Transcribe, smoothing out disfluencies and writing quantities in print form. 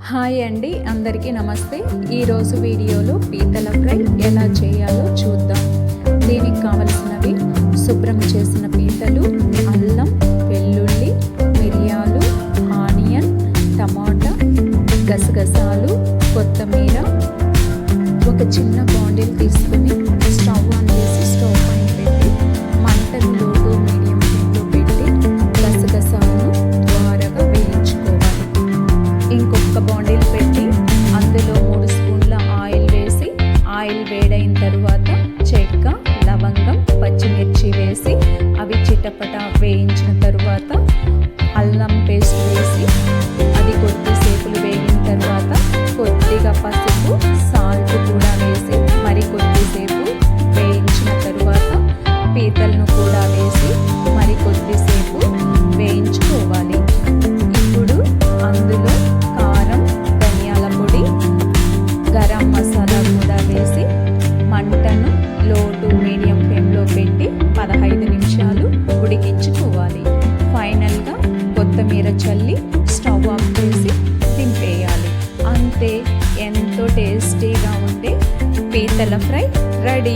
Hi అండి, అందరికీ నమస్తే. ఈరోజు వీడియోలో పీతల ఫ్రై ఎలా చేయాలో చూద్దాం. దీనికి కావలసినవి శుభ్రం చేసిన పీతలు, అల్లం, వెల్లుల్లి, మిరియాలు, ఆనియన్, టమాటా, గసగసాలు, కొత్తిమీర. ఒక చిన్న బాండిల్ తీసుకుని స్టవ్ ఆన్ చేసి స్టవ్ పైన పెట్టి మంటను లో టు మీడియం ఫ్లేమ్లో పెట్టి గసగసాలను ద్వారగా వేయించుకోవాలి. ఇంకొక బాండిల్ పెట్టి అందులో 3 స్పూన్ల ఆయిల్ వేసి ఆయిల్ వేడైన తరువాత చెక్క, లవంగం, పచ్చిమిర్చి వేసి అవి చిటపట వేయించిన తరువాత అల్లం పేస్ట్ వేసి అది కొద్దిసేపులు వేగిన తర్వాత కొద్దిగా పసుపు, సాల్ట్ కూడా వేసి మరి కొద్దిసేపు వేయించిన తరువాత పీతలను కూడా వేసి మరి కొద్దిసేపు వేయించుకోవాలి. ఇప్పుడు అందులో కారం, ధనియాల పొడి, గరం మసాలా కూడా వేసి మంటను లో టు మీడియం ఫ్లేమ్లో పెట్టి 15 నిమిషాలు ఉడికించుకోవాలి. ఫైనల్గా కొత్తిమీర చల్లి స్టవ్ ఆఫ్ చేసి దింపేయాలి. అంతే, ఎంతో టేస్టీగా ఉండే పీతల ఫ్రై రెడీ.